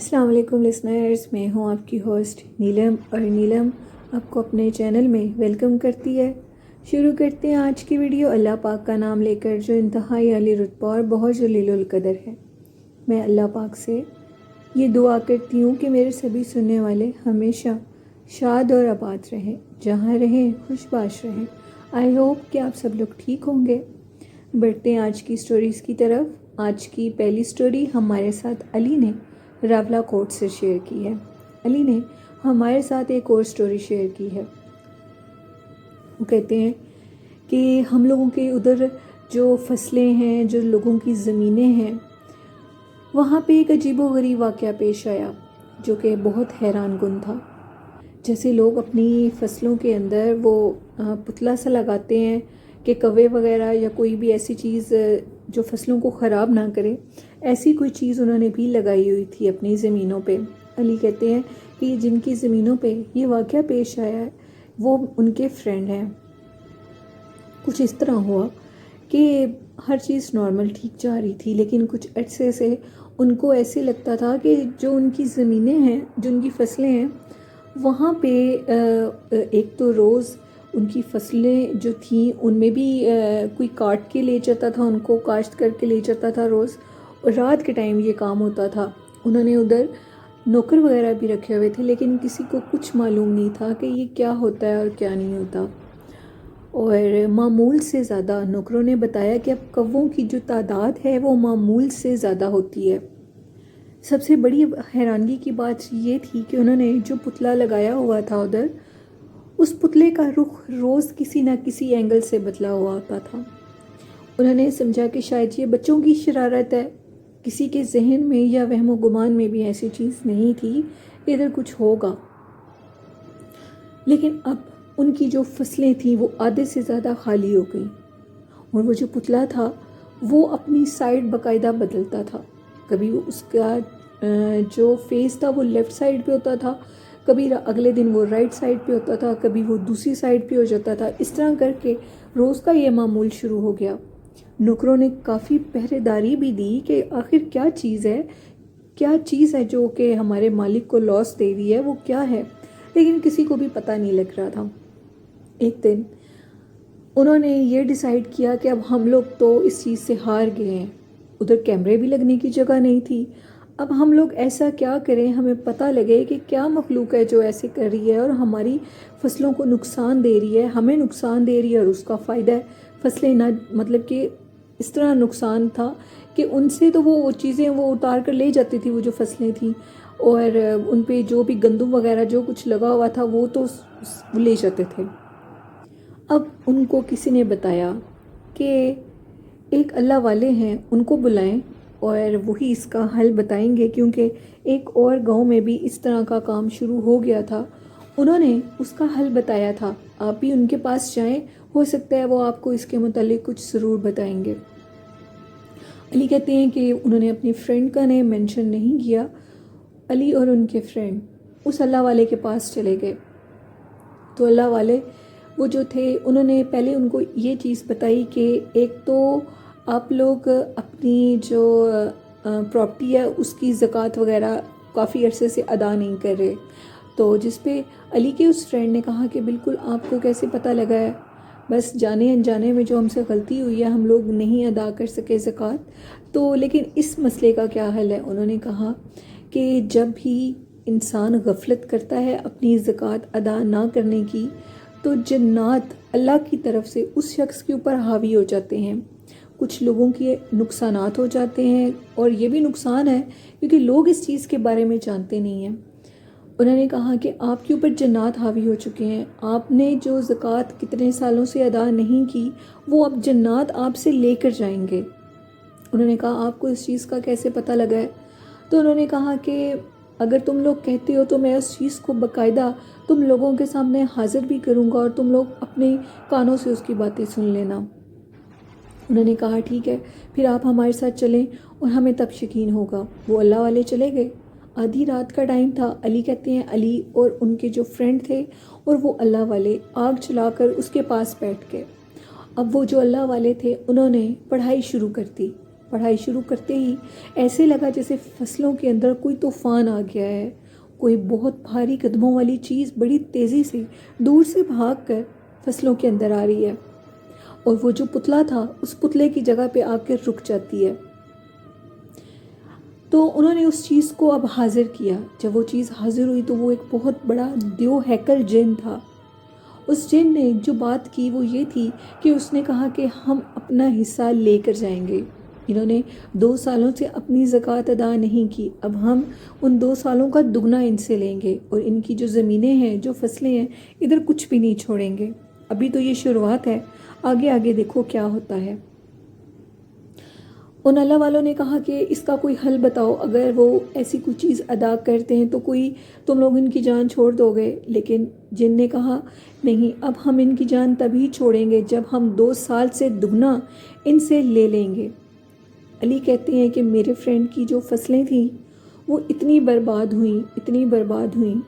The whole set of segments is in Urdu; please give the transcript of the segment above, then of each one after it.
السلام علیکم لسنرز، میں ہوں آپ کی ہوسٹ نیلم، اور نیلم آپ کو اپنے چینل میں ویلکم کرتی ہے۔ شروع کرتے ہیں آج کی ویڈیو اللہ پاک کا نام لے کر، جو انتہائی عالی رتبہ اور بہت جلیل القدر ہے۔ میں اللہ پاک سے یہ دعا کرتی ہوں کہ میرے سبھی سننے والے ہمیشہ شاد اور آباد رہیں، جہاں رہیں خوش باش رہیں۔ آئی ہوپ کہ آپ سب لوگ ٹھیک ہوں گے۔ بڑھتے ہیں آج کی سٹوریز کی طرف۔ آج کی پہلی سٹوری ہمارے ساتھ علی نے راولہ کوٹ سے شیئر کی ہے۔ علی نے ہمارے ساتھ ایک اور سٹوری شیئر کی ہے۔ وہ کہتے ہیں کہ ہم لوگوں کے ادھر جو فصلیں ہیں، جو لوگوں کی زمینیں ہیں، وہاں پہ ایک عجیب و غریب واقعہ پیش آیا جو کہ بہت حیران کن تھا۔ جیسے لوگ اپنی فصلوں کے اندر وہ پتلا سا لگاتے ہیں کہ کوے وغیرہ یا کوئی بھی ایسی چیز جو فصلوں کو خراب نہ کرے، ایسی کوئی چیز انہوں نے بھی لگائی ہوئی تھی اپنی زمینوں پہ۔ علی کہتے ہیں کہ جن کی زمینوں پہ یہ واقعہ پیش آیا ہے وہ ان کے فرینڈ ہیں۔ کچھ اس طرح ہوا کہ ہر چیز نارمل ٹھیک جا رہی تھی، لیکن کچھ عرصے سے ان کو ایسے لگتا تھا کہ جو ان کی زمینیں ہیں، جو ان کی فصلیں ہیں، وہاں پہ ایک تو روز ان کی فصلیں جو تھیں ان میں بھی کوئی کاٹ کے لے جاتا تھا، ان کو کاشت کر کے لے جاتا تھا روز، اور رات کے ٹائم یہ کام ہوتا تھا۔ انہوں نے ادھر نوکر وغیرہ بھی رکھے ہوئے تھے، لیکن کسی کو کچھ معلوم نہیں تھا کہ یہ کیا ہوتا ہے اور کیا نہیں ہوتا۔ اور معمول سے زیادہ نوکروں نے بتایا کہ اب کووں کی جو تعداد ہے وہ معمول سے زیادہ ہوتی ہے۔ سب سے بڑی حیرانگی کی بات یہ تھی کہ انہوں نے جو پتلا لگایا ہوا تھا ادھر، اس پتلے کا رخ روز کسی نہ کسی اینگل سے بدلا ہوا ہوتا تھا۔ انہوں نے سمجھا کہ شاید یہ بچوں کی شرارت ہے، کسی کے ذہن میں یا وہم و گمان میں بھی ایسی چیز نہیں تھی کہ ادھر کچھ ہوگا۔ لیکن اب ان کی جو فصلیں تھیں وہ آدھے سے زیادہ خالی ہو گئیں، اور وہ جو پتلا تھا وہ اپنی سائیڈ باقاعدہ بدلتا تھا۔ کبھی اس کا جو فیس تھا وہ لیفٹ سائیڈ پہ ہوتا تھا، کبھی اگلے دن وہ رائٹ سائیڈ پہ ہوتا تھا، کبھی وہ دوسری سائیڈ پہ ہو جاتا تھا۔ اس طرح کر کے روز کا یہ معمول شروع ہو گیا۔ نوکروں نے کافی پہرے داری بھی دی کہ آخر کیا چیز ہے جو کہ ہمارے مالک کو لاس دے رہی ہے، وہ کیا ہے، لیکن کسی کو بھی پتہ نہیں لگ رہا تھا۔ ایک دن انہوں نے یہ ڈیسائیڈ کیا کہ اب ہم لوگ تو اس چیز سے ہار گئے ہیں، ادھر کیمرے بھی لگنے کی جگہ نہیں تھی، اب ہم لوگ ایسا کیا کریں، ہمیں پتہ لگے کہ کیا مخلوق ہے جو ایسے کر رہی ہے اور ہماری فصلوں کو نقصان دے رہی ہے، ہمیں نقصان دے رہی ہے اور اس کا فائدہ ہے۔ فصلیں نہ مطلب کہ اس طرح نقصان تھا کہ ان سے تو وہ چیزیں وہ اتار کر لے جاتی تھی، وہ جو فصلیں تھیں، اور ان پہ جو بھی گندم وغیرہ جو کچھ لگا ہوا تھا وہ تو لے جاتے تھے۔ اب ان کو کسی نے بتایا کہ ایک اللہ والے ہیں، ان کو بلائیں اور وہی اس کا حل بتائیں گے، کیونکہ ایک اور گاؤں میں بھی اس طرح کا کام شروع ہو گیا تھا۔ انہوں نے اس کا حل بتایا تھا، آپ بھی ان کے پاس جائیں، ہو سکتا ہے وہ آپ کو اس کے متعلق کچھ ضرور بتائیں گے۔ علی کہتے ہیں کہ انہوں نے اپنی فرینڈ کا نیم مینشن نہیں کیا۔ علی اور ان کے فرینڈ اس اللہ والے کے پاس چلے گئے، تو اللہ والے وہ جو تھے انہوں نے پہلے ان کو یہ چیز بتائی کہ ایک تو آپ لوگ اپنی جو پراپرٹی ہے اس کی زکوٰۃ وغیرہ کافی عرصے سے ادا نہیں کر رہے۔ تو جس پہ علی کے اس فرینڈ نے کہا کہ بالکل آپ کو کیسے پتہ لگا ہے، بس جانے انجانے میں جو ہم سے غلطی ہوئی ہے، ہم لوگ نہیں ادا کر سکے زکوٰۃ، تو لیکن اس مسئلے کا کیا حل ہے؟ انہوں نے کہا کہ جب بھی انسان غفلت کرتا ہے اپنی زکوٰۃ ادا نہ کرنے کی، تو جنات اللہ کی طرف سے اس شخص کے اوپر حاوی ہو جاتے ہیں، کچھ لوگوں کے نقصانات ہو جاتے ہیں، اور یہ بھی نقصان ہے کیونکہ لوگ اس چیز کے بارے میں جانتے نہیں ہیں۔ انہوں نے کہا کہ آپ کے اوپر جنات حاوی ہو چکے ہیں، آپ نے جو زکوٰۃ کتنے سالوں سے ادا نہیں کی وہ اب جنات آپ سے لے کر جائیں گے۔ انہوں نے کہا آپ کو اس چیز کا کیسے پتہ لگا ہے؟ تو انہوں نے کہا کہ اگر تم لوگ کہتے ہو تو میں اس چیز کو باقاعدہ تم لوگوں کے سامنے حاضر بھی کروں گا، اور تم لوگ اپنے کانوں سے اس کی باتیں سن لینا۔ انہوں نے کہا ٹھیک ہے، پھر آپ ہمارے ساتھ چلیں اور ہمیں تب یقین ہوگا۔ وہ اللہ والے چلے گئے۔ آدھی رات کا ٹائم تھا۔ علی کہتے ہیں علی اور ان کے جو فرینڈ تھے اور وہ اللہ والے آگ چلا کر اس کے پاس بیٹھ گئے۔ اب وہ جو اللہ والے تھے انہوں نے پڑھائی شروع کر دی۔ پڑھائی شروع کرتے ہی ایسے لگا جیسے فصلوں کے اندر کوئی طوفان آ گیا ہے. کوئی بہت بھاری قدموں والی چیز بڑی تیزی سے دور سے بھاگ کر فصلوں کے اندر آ رہی ہے، اور وہ جو پتلا تھا اس پتلے کی جگہ پہ آ کر رک جاتی ہے. تو انہوں نے اس چیز کو اب حاضر کیا. جب وہ چیز حاضر ہوئی تو وہ ایک بہت بڑا دیو ہیکل جن تھا. اس جن نے جو بات کی وہ یہ تھی کہ اس نے کہا کہ ہم اپنا حصہ لے کر جائیں گے. انہوں نے 2 سالوں سے اپنی زکوٰۃ ادا نہیں کی، اب ہم ان 2 سالوں کا دگنا ان سے لیں گے، اور ان کی جو زمینیں ہیں، جو فصلیں ہیں، ادھر کچھ بھی نہیں چھوڑیں گے. ابھی تو یہ شروعات ہے، آگے آگے دیکھو کیا ہوتا ہے. ان اللہ والوں نے کہا کہ اس کا کوئی حل بتاؤ، اگر وہ ایسی کوئی چیز ادا کرتے ہیں تو کوئی تم لوگ ان کی جان چھوڑ دو گے. لیکن جن نے کہا نہیں، اب ہم ان کی جان تبھی چھوڑیں گے جب ہم 2 سال سے دگنا ان سے لے لیں گے. علی کہتے ہیں کہ میرے فرینڈ کی جو فصلیں تھیں وہ اتنی برباد ہوئیں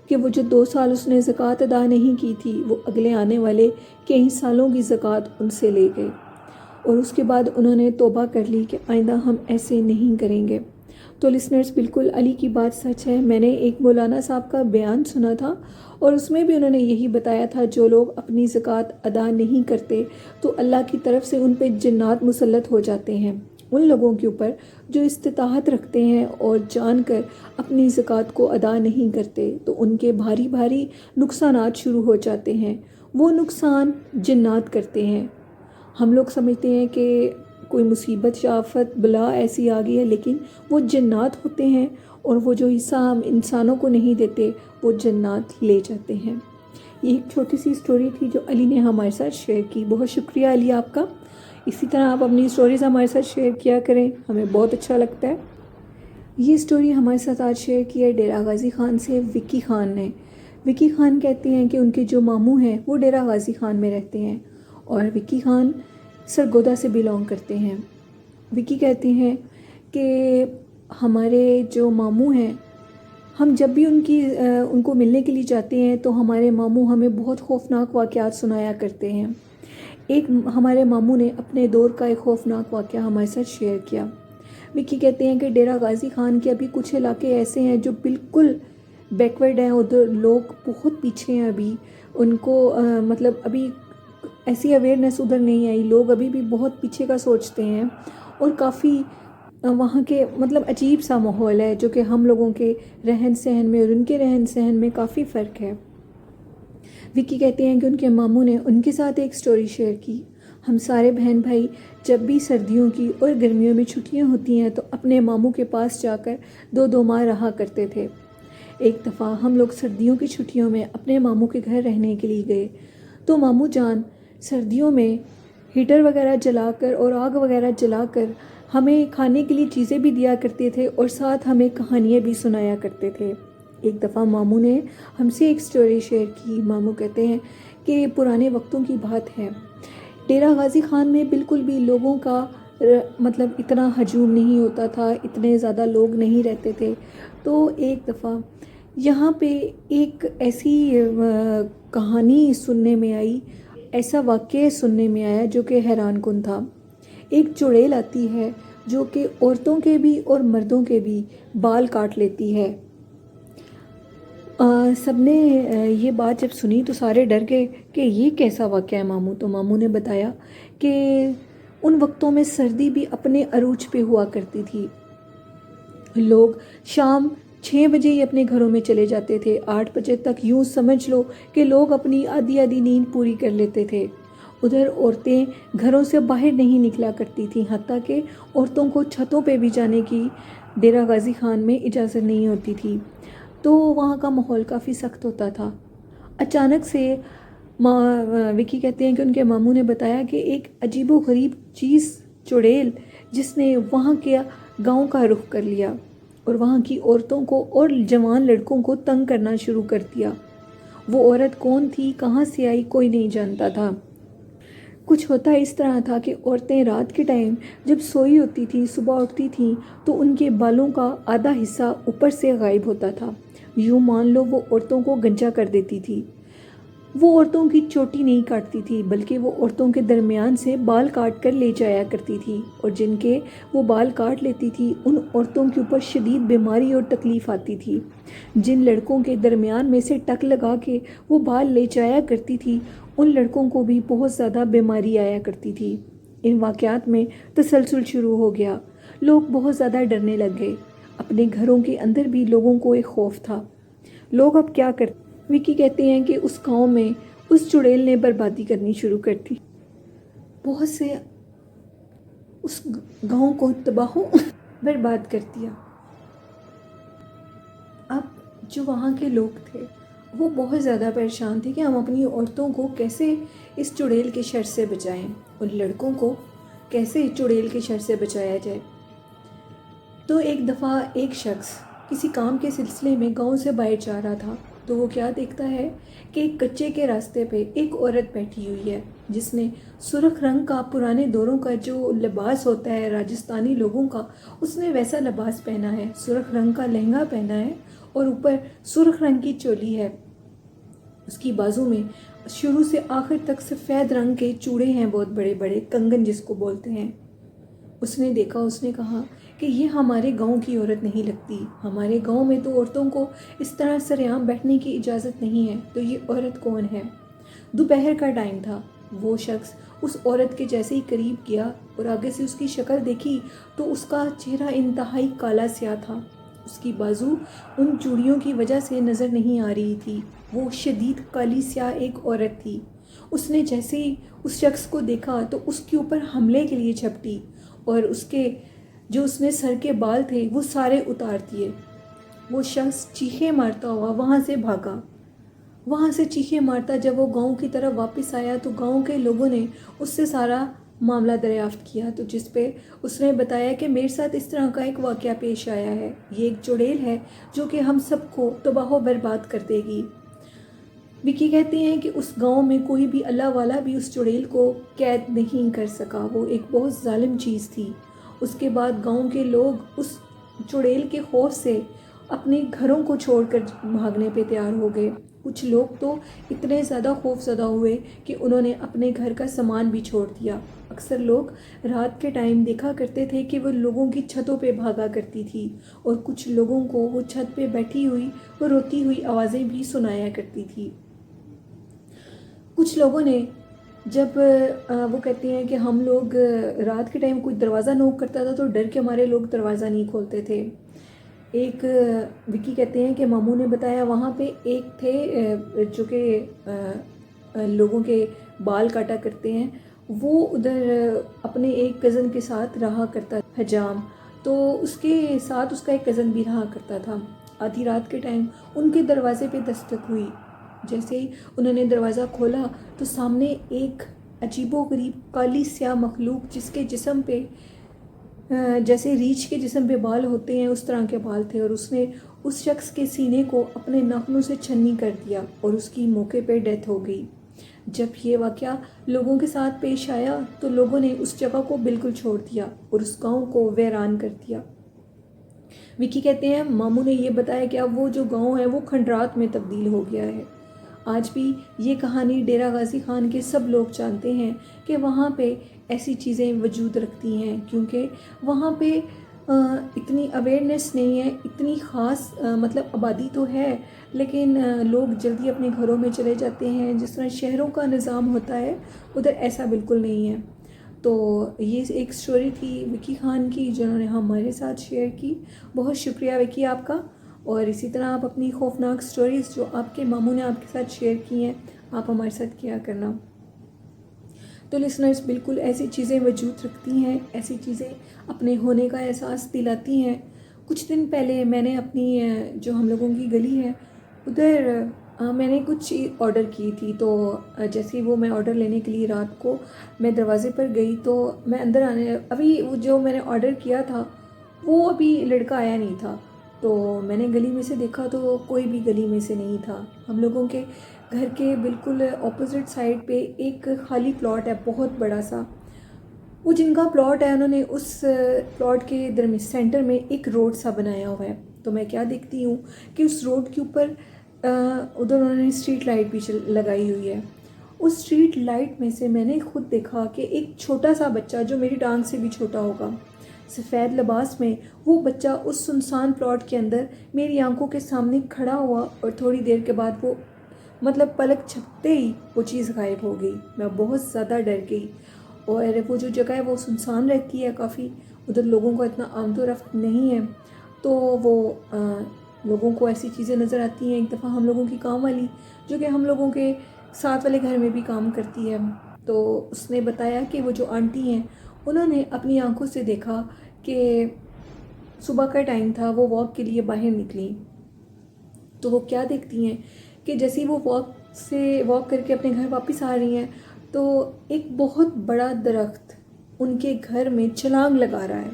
کہ وہ جو 2 سال اس نے زکوٰۃ ادا نہیں کی تھی وہ اگلے آنے والے کئی سالوں کی زکوٰۃ ان سے لے گئے. اور اس کے بعد انہوں نے توبہ کر لی کہ آئندہ ہم ایسے نہیں کریں گے. تو لسنرز، بالکل علی کی بات سچ ہے. میں نے ایک مولانا صاحب کا بیان سنا تھا اور اس میں بھی انہوں نے یہی بتایا تھا، جو لوگ اپنی زکوٰۃ ادا نہیں کرتے تو اللہ کی طرف سے ان پہ جنات مسلط ہو جاتے ہیں، ان لوگوں کے اوپر جو استطاعت رکھتے ہیں اور جان کر اپنی زکوٰۃ کو ادا نہیں کرتے، تو ان کے بھاری بھاری نقصانات شروع ہو جاتے ہیں. وہ نقصان جنات کرتے ہیں. ہم لوگ سمجھتے ہیں کہ کوئی مصیبت یا آفت بلا ایسی آ گئی ہے، لیکن وہ جنات ہوتے ہیں، اور وہ جو حصہ ہم انسانوں کو نہیں دیتے وہ جنات لے جاتے ہیں. یہ ایک چھوٹی سی سٹوری تھی جو علی نے ہمارے ساتھ شیئر کی. بہت شکریہ علی آپ کا. اسی طرح آپ اپنی سٹوریز ہمارے ساتھ شیئر کیا کریں، ہمیں بہت اچھا لگتا ہے. یہ سٹوری ہمارے ساتھ آج شیئر کی ہے ڈیرہ غازی خان سے وکی خان نے. وکی خان کہتے ہیں کہ ان کے جو ماموں ہیں وہ ڈیرہ غازی خان میں رہتے ہیں، اور وکی خان سرگودا سے بیلونگ کرتے ہیں. وکی کہتے ہیں کہ ہمارے جو ماموں ہیں، ہم جب بھی ان کو ملنے کے لیے جاتے ہیں تو ہمارے ماموں ہمیں بہت خوفناک واقعات سنایا کرتے ہیں. ایک ہمارے ماموں نے اپنے دور کا ایک خوفناک واقعہ ہمارے ساتھ شیئر کیا. وکی کہتے ہیں کہ ڈیرہ غازی خان کے ابھی کچھ علاقے ایسے ہیں جو بالکل بیکورڈ ہیں، ادھر لوگ بہت پیچھے ہیں. ابھی ان کو مطلب ابھی ایسی اویئرنیس ادھر نہیں آئی. لوگ ابھی بھی بہت پیچھے کا سوچتے ہیں، اور کافی وہاں کے مطلب عجیب سا ماحول ہے جو کہ ہم لوگوں کے رہن سہن میں اور ان کے رہن سہن میں کافی فرق ہے. وکی کہتے ہیں کہ ان کے ماموں نے ان کے ساتھ ایک سٹوری شیئر کی. ہم سارے بہن بھائی جب بھی سردیوں کی اور گرمیوں میں چھٹیاں ہوتی ہیں تو اپنے ماموں کے پاس جا کر 2 ماہ رہا کرتے تھے. ایک دفعہ ہم لوگ سردیوں کی چھٹیوں میں اپنے ماموں کے گھر رہنے کے لیے گئے تو ماموں جان سردیوں میں ہیٹر وغیرہ جلا کر اور آگ وغیرہ جلا کر ہمیں کھانے کے لیے چیزیں بھی دیا کرتے تھے، اور ساتھ ہمیں کہانیاں بھی سنایا کرتے تھے. ایک دفعہ ماموں نے ہم سے ایک سٹوری شیئر کی. ماموں کہتے ہیں کہ پرانے وقتوں کی بات ہے، ڈیرہ غازی خان میں بالکل بھی لوگوں کا مطلب اتنا ہجوم نہیں ہوتا تھا، اتنے زیادہ لوگ نہیں رہتے تھے. تو ایک دفعہ یہاں پہ ایک ایسی کہانی سننے میں آئی، ایسا واقعہ سننے میں آیا جو کہ حیران کن تھا. ایک چڑیل آتی ہے جو کہ عورتوں کے بھی اور مردوں کے بھی بال کاٹ لیتی ہے. سب نے یہ بات جب سنی تو سارے ڈر گئے کہ یہ کیسا واقعہ ہے ماموں. تو ماموں نے بتایا کہ ان وقتوں میں سردی بھی اپنے عروج پہ ہوا کرتی تھی. لوگ شام 6 بجے ہی اپنے گھروں میں چلے جاتے تھے. 8 بجے تک یوں سمجھ لو کہ لوگ اپنی آدھی نیند پوری کر لیتے تھے. ادھر عورتیں گھروں سے باہر نہیں نکلا کرتی تھیں، حتیٰ کہ عورتوں کو چھتوں پہ بھی جانے کی ڈیرہ غازی خان میں اجازت نہیں ہوتی تھی. تو وہاں کا ماحول کافی سخت ہوتا تھا. اچانک سے وکی کہتے ہیں کہ ان کے ماموں نے بتایا کہ ایک عجیب و غریب چیز چڑیل جس نے وہاں کے گاؤں کا رخ کر لیا اور وہاں کی عورتوں کو اور جوان لڑکوں کو تنگ کرنا شروع کر دیا. وہ عورت کون تھی، کہاں سے آئی، کوئی نہیں جانتا تھا. کچھ ہوتا اس طرح تھا کہ عورتیں رات کے ٹائم جب سوئی ہوتی تھیں، صبح اٹھتی تھیں تو ان کے بالوں کا آدھا حصہ اوپر سے غائب ہوتا تھا. یوں مان لو وہ عورتوں کو گنجا کر دیتی تھی. وہ عورتوں کی چوٹی نہیں کاٹتی تھی بلکہ وہ عورتوں کے درمیان سے بال کاٹ کر لے جایا کرتی تھی، اور جن کے وہ بال کاٹ لیتی تھی ان عورتوں کے اوپر شدید بیماری اور تکلیف آتی تھی۔ جن لڑکوں کے درمیان میں سے ٹک لگا کے وہ بال لے جایا کرتی تھی ان لڑکوں کو بھی بہت زیادہ بیماری آیا کرتی تھی۔ ان واقعات میں تسلسل شروع ہو گیا، لوگ بہت زیادہ ڈرنے لگ گئے، اپنے گھروں کے اندر بھی لوگوں کو ایک خوف تھا۔ لوگ اب کیا کرتے؟ وکی کہتے ہیں کہ اس گاؤں میں اس چڑیل نے بربادی کرنی شروع کر دی، بہت سے اس گاؤں کو تباہ و برباد کر دیا۔ اب جو وہاں کے لوگ تھے وہ بہت زیادہ پریشان تھے کہ ہم اپنی عورتوں کو کیسے اس چڑیل کے شر سے بچائیں، ان لڑکوں کو کیسے چڑیل کے شر سے بچایا جائے۔ تو ایک دفعہ ایک شخص کسی کام کے سلسلے میں گاؤں سے باہر جا رہا تھا، تو وہ کیا دیکھتا ہے کہ ایک کچے کے راستے پہ ایک عورت بیٹھی ہوئی ہے جس نے سرخ رنگ کا، پرانے دوروں کا جو لباس ہوتا ہے راجستانی لوگوں کا، اس نے ویسا لباس پہنا ہے، سرخ رنگ کا لہنگا پہنا ہے اور اوپر سرخ رنگ کی چولی ہے۔ اس کی بازو میں شروع سے آخر تک سفید رنگ کے چوڑے ہیں، بہت بڑے بڑے کنگن جس کو بولتے ہیں۔ اس نے دیکھا، اس نے کہا کہ یہ ہمارے گاؤں کی عورت نہیں لگتی، ہمارے گاؤں میں تو عورتوں کو اس طرح سرعام بیٹھنے کی اجازت نہیں ہے، تو یہ عورت کون ہے؟ دوپہر کا ٹائم تھا، وہ شخص اس عورت کے جیسے ہی قریب گیا اور آگے سے اس کی شکل دیکھی تو اس کا چہرہ انتہائی کالا سیاہ تھا، اس کی بازو ان چوڑیوں کی وجہ سے نظر نہیں آ رہی تھی، وہ شدید کالی سیاہ ایک عورت تھی۔ اس نے جیسے ہی اس شخص کو دیکھا تو اس کے اوپر حملے کے لیے جھپٹی اور اس کے جو اس نے سر کے بال تھے وہ سارے اتار دیے۔ وہ شخص چیخیں مارتا ہوا وہاں سے بھاگا، وہاں سے چیخیں مارتا جب وہ گاؤں کی طرف واپس آیا تو گاؤں کے لوگوں نے اس سے سارا معاملہ دریافت کیا، تو جس پہ اس نے بتایا کہ میرے ساتھ اس طرح کا ایک واقعہ پیش آیا ہے، یہ ایک چڑیل ہے جو کہ ہم سب کو تباہ و برباد کر دے گی۔ وکی کہتے ہیں کہ اس گاؤں میں کوئی بھی اللہ والا بھی اس چڑیل کو قید نہیں کر سکا، وہ ایک بہت ظالم چیز تھی۔ اس کے بعد گاؤں کے لوگ اس چڑیل کے خوف سے اپنے گھروں کو چھوڑ کر بھاگنے پہ تیار ہو گئے۔ کچھ لوگ تو اتنے زیادہ خوف زدہ ہوئے کہ انہوں نے اپنے گھر کا سامان بھی چھوڑ دیا۔ اکثر لوگ رات کے ٹائم دیکھا کرتے تھے کہ وہ لوگوں کی چھتوں پہ بھاگا کرتی تھی اور کچھ لوگوں کو وہ چھت پہ بیٹھی ہوئی اور روتی ہوئی آوازیں بھی سنایا کرتی تھی۔ کچھ لوگوں نے جب وہ کہتے ہیں کہ ہم لوگ رات کے ٹائم کوئی دروازہ نوک کرتا تھا تو ڈر کے ہمارے لوگ دروازہ نہیں کھولتے تھے۔ ایک وکی کہتے ہیں کہ ماموں نے بتایا وہاں پہ ایک تھے جو کہ لوگوں کے بال کاٹا کرتے ہیں، وہ ادھر اپنے ایک کزن کے ساتھ رہا کرتا حجام، تو اس کے ساتھ اس کا ایک کزن بھی رہا کرتا تھا۔ آدھی رات کے ٹائم ان کے دروازے پہ دستک ہوئی، جیسے ہی انہوں نے دروازہ کھولا تو سامنے ایک عجیب و غریب کالی سیاہ مخلوق جس کے جسم پہ جیسے ریچھ کے جسم پہ بال ہوتے ہیں اس طرح کے بال تھے، اور اس نے اس شخص کے سینے کو اپنے ناخنوں سے چھنی کر دیا اور اس کی موقع پہ ڈیتھ ہو گئی۔ جب یہ واقعہ لوگوں کے ساتھ پیش آیا تو لوگوں نے اس جگہ کو بالکل چھوڑ دیا اور اس گاؤں کو ویران کر دیا۔ وکی کہتے ہیں ماموں نے یہ بتایا کہ اب وہ جو گاؤں ہے وہ کھنڈرات میں تبدیل ہو گیا ہے۔ آج بھی یہ کہانی ڈیرہ غازی خان کے سب لوگ جانتے ہیں کہ وہاں پہ ایسی چیزیں وجود رکھتی ہیں، کیونکہ وہاں پہ اتنی اویئرنیس نہیں ہے، اتنی خاص مطلب آبادی تو ہے لیکن لوگ جلدی اپنے گھروں میں چلے جاتے ہیں، جس طرح شہروں کا نظام ہوتا ہے ادھر ایسا بالکل نہیں ہے۔ تو یہ ایک سٹوری تھی وکی خان کی جنہوں نے ہمارے ساتھ شیئر کی۔ بہت شکریہ وکی آپ کا، اور اسی طرح آپ اپنی خوفناک سٹوریز جو آپ کے ماموں نے آپ کے ساتھ شیئر کی ہیں آپ ہمارے ساتھ کیا کرنا۔ تو لسنرز بالکل ایسی چیزیں وجود رکھتی ہیں، ایسی چیزیں اپنے ہونے کا احساس دلاتی ہیں۔ کچھ دن پہلے میں نے اپنی جو ہم لوگوں کی گلی ہے ادھر میں نے کچھ چیز آرڈر کی تھی، تو جیسے ہی وہ میں آرڈر لینے کے لیے رات کو میں دروازے پر گئی تو میں اندر ابھی وہ جو میں نے آرڈر کیا تھا وہ ابھی لڑکا آیا نہیں تھا، تو میں نے گلی میں سے دیکھا تو کوئی بھی گلی میں سے نہیں تھا۔ ہم لوگوں کے گھر کے بالکل اپوزٹ سائڈ پہ ایک خالی پلاٹ ہے بہت بڑا سا، وہ جن کا پلاٹ ہے انہوں نے اس پلاٹ کے سینٹر میں ایک روڈ سا بنایا ہوا ہے، تو میں کیا دیکھتی ہوں کہ اس روڈ کے اوپر ادھر انہوں نے اسٹریٹ لائٹ بھی لگائی ہوئی ہے. اس اسٹریٹ لائٹ میں سے میں نے خود دیکھا کہ ایک چھوٹا سا بچہ جو میری ٹانگ سے بھی چھوٹا ہوگا, سفید لباس میں, وہ بچہ اس سنسان پلاٹ کے اندر میری آنکھوں کے سامنے کھڑا ہوا, اور تھوڑی دیر کے بعد وہ مطلب پلک جھپکتے ہی وہ چیز غائب ہو گئی. میں بہت زیادہ ڈر گئی. اور وہ جو جگہ ہے وہ سنسان رہتی ہے کافی, ادھر لوگوں کا اتنا آمد و رفت نہیں ہے, تو وہ لوگوں کو ایسی چیزیں نظر آتی ہیں. ایک دفعہ ہم لوگوں کی کام والی, جو کہ ہم لوگوں کے ساتھ والے گھر میں بھی کام کرتی ہے, تو اس نے بتایا کہ وہ جو آنٹی ہیں انہوں نے اپنی آنکھوں سے دیکھا کہ صبح کا ٹائم تھا, وہ واک کے لیے باہر نکلیں, تو وہ کیا دیکھتی ہیں کہ جیسے ہی وہ واک کر کے اپنے گھر واپس آ رہی ہیں, تو ایک بہت بڑا درخت ان کے گھر میں چھلانگ لگا رہا ہے.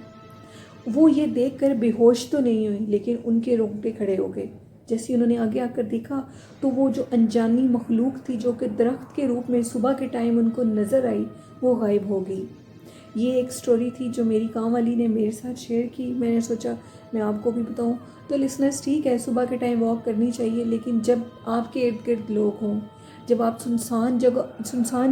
وہ یہ دیکھ کر بے ہوش تو نہیں ہوئی, لیکن ان کے رونگٹے کھڑے ہو گئے. جیسے انہوں نے آگے آ کر دیکھا تو وہ جو انجانی مخلوق تھی جو کہ درخت کے روپ میں صبح کے ٹائم ان کو نظر آئی, وہ غائب ہو گئی. یہ ایک سٹوری تھی جو میری کام والی نے میرے ساتھ شیئر کی. میں نے سوچا میں آپ کو بھی بتاؤں. تو لسنرز, ٹھیک ہے صبح کے ٹائم واک کرنی چاہیے, لیکن جب آپ کے ارد گرد لوگ ہوں, جب آپ سنسان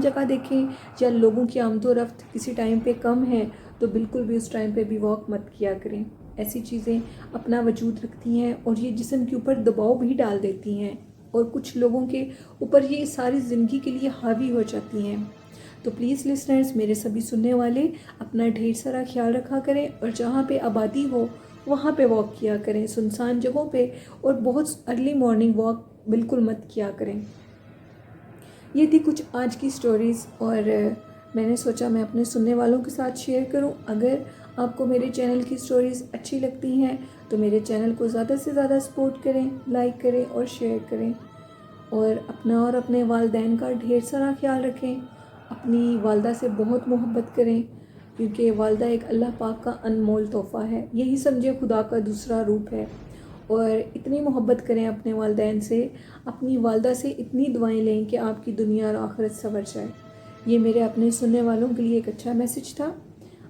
جگہ دیکھیں یا لوگوں کی آمد و رفت کسی ٹائم پہ کم ہے, تو بالکل بھی اس ٹائم پہ بھی واک مت کیا کریں. ایسی چیزیں اپنا وجود رکھتی ہیں اور یہ جسم کے اوپر دباؤ بھی ڈال دیتی ہیں, اور کچھ لوگوں کے اوپر یہ ساری زندگی کے لیے حاوی ہو جاتی ہیں. تو پلیز لسنرز, میرے سبھی سننے والے اپنا ڈھیر سارا خیال رکھا کریں, اور جہاں پہ آبادی ہو وہاں پہ واک کیا کریں, سنسان جگہوں پہ, اور بہت ارلی مارننگ واک بالکل مت کیا کریں. یہ تھی کچھ آج کی سٹوریز, اور میں نے سوچا میں اپنے سننے والوں کے ساتھ شیئر کروں. اگر آپ کو میرے چینل کی سٹوریز اچھی لگتی ہیں تو میرے چینل کو زیادہ سے زیادہ سپورٹ کریں, لائک کریں اور شیئر کریں, اور اپنا اور اپنے والدین کا ڈھیر سارا خیال رکھیں. اپنی والدہ سے بہت محبت کریں, کیونکہ والدہ ایک اللہ پاک کا انمول تحفہ ہے. یہی سمجھے خدا کا دوسرا روپ ہے. اور اتنی محبت کریں اپنے والدین سے, اپنی والدہ سے اتنی دعائیں لیں کہ آپ کی دنیا اور آخرت سنور جائے. یہ میرے اپنے سننے والوں کے لیے ایک اچھا میسج تھا.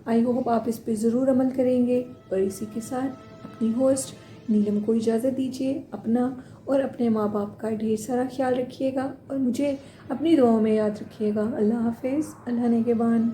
آئی ہوپ آپ اس پہ ضرور عمل کریں گے. اور اسی کے ساتھ اپنی ہوسٹ نیلم کو اجازت دیجیے. اپنا اور اپنے ماں باپ کا ڈھیر سارا خیال رکھیے گا, اور مجھے اپنی دعاؤں میں یاد رکھیے گا. اللہ حافظ. اللہ نگہبان.